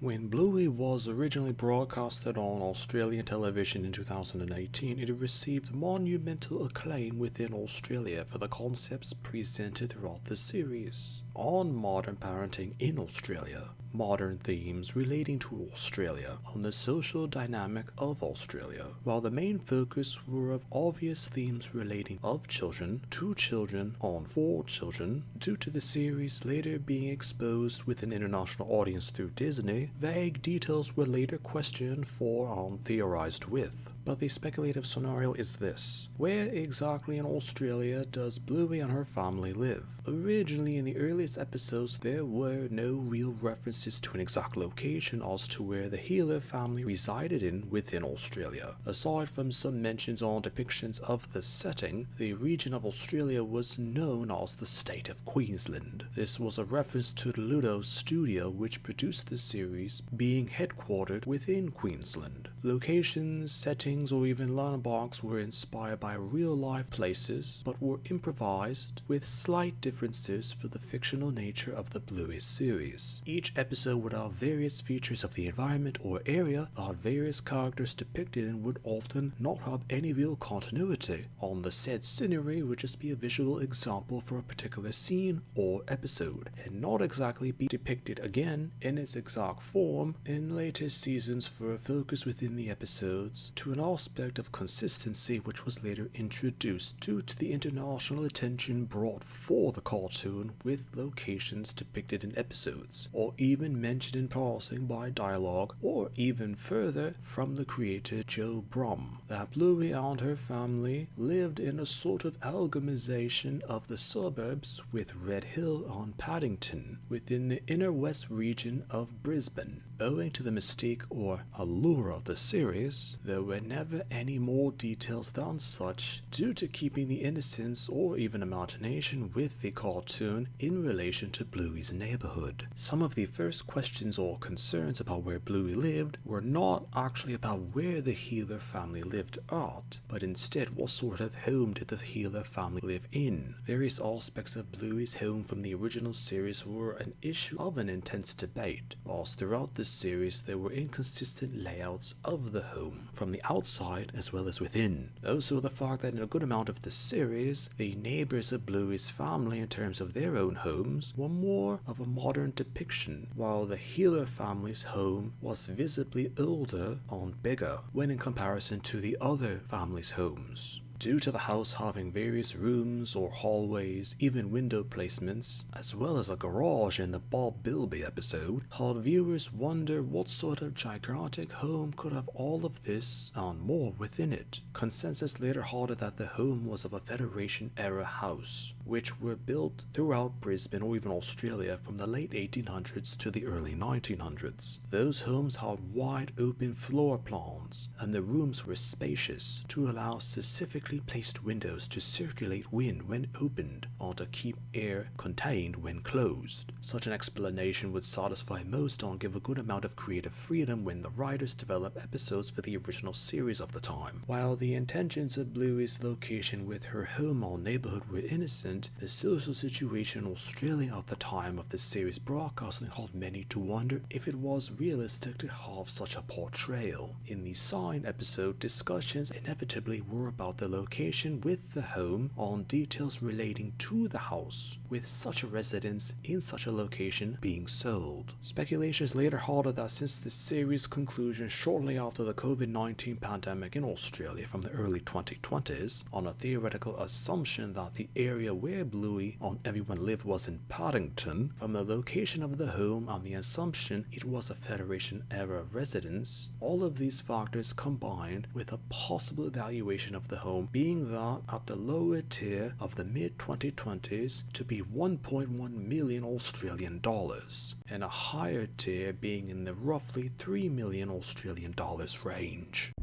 When Bluey was originally broadcasted on Australian television in 2018, it received monumental acclaim within Australia for the concepts presented throughout the series. On modern parenting in Australia, modern themes relating to Australia, on the social dynamic of Australia, while the main focus were of obvious themes relating of children, to children, on for children, due to the series later being exposed with an international audience through Disney, vague details were later questioned for and theorized with. But the speculative scenario is this: where exactly in Australia does Bluey and her family live? Originally in the earliest episodes there were no real references to an exact location as to where the Healer family resided in within Australia. Aside from some mentions on depictions of the setting, the region of Australia was known as the state of Queensland. This was a reference to the Ludo studio which produced the series being headquartered within Queensland. Locations, settings, or even landmarks were inspired by real-life places, but were improvised with slight differences for the fictional nature of the Bluey series. Each episode would have various features of the environment or area that various characters depicted in would often not have any real continuity. On the said scenery would just be a visual example for a particular scene or episode, and not exactly be depicted again in its exact form in later seasons for a focus within the episodes to an aspect of consistency which was later introduced due to the international attention brought for the cartoon with locations depicted in episodes, or even mentioned in passing by dialogue, or even further from the creator Joe Brum, that Bluey and her family lived in a sort of amalgamation of the suburbs with Red Hill and Paddington within the inner west region of Brisbane. Owing to the mystique or allure of the series, there were never any more details than such due to keeping the innocence or even imagination with the cartoon in relation to Bluey's neighborhood. Some of the first questions or concerns about where Bluey lived were not actually about where the Healer family lived at, but instead what sort of home did the Healer family live in. Various aspects of Bluey's home from the original series were an issue of an intense debate, whilst throughout the series there were inconsistent layouts of the home from the outside as well as within. Also the fact that in a good amount of the series, the neighbors of Bluey's family in terms of their own homes were more of a modern depiction, while the Healer family's home was visibly older and bigger when in comparison to the other families' homes. Due to the house having various rooms or hallways, even window placements, as well as a garage in the Bob Bilby episode, had viewers wonder what sort of gigantic home could have all of this and more within it. Consensus later had it that the home was of a Federation-era house, which were built throughout Brisbane or even Australia from the late 1800s to the early 1900s. Those homes had wide open floor plans, and the rooms were spacious to allow specifically placed windows to circulate wind when opened or to keep air contained when closed. Such an explanation would satisfy most and give a good amount of creative freedom when the writers develop episodes for the original series of the time. While the intentions of Bluey's location with her home or neighborhood were innocent, the social situation in Australia at the time of the series broadcasting had many to wonder if it was realistic to have such a portrayal. In the Sign episode, discussions inevitably were about the location with the home on details relating to the house, with such a residence in such a location being sold. Speculations later had it that since the series' conclusion shortly after the COVID-19 pandemic in Australia from the early 2020s, on a theoretical assumption that the area where Bluey and everyone lived was in Paddington, from the location of the home and the assumption it was a Federation-era residence, all of these factors combined with a possible evaluation of the home being that at the lower tier of the mid-2020s to be 1.1 million Australian dollars, and a higher tier being in the roughly 3 million Australian dollars range.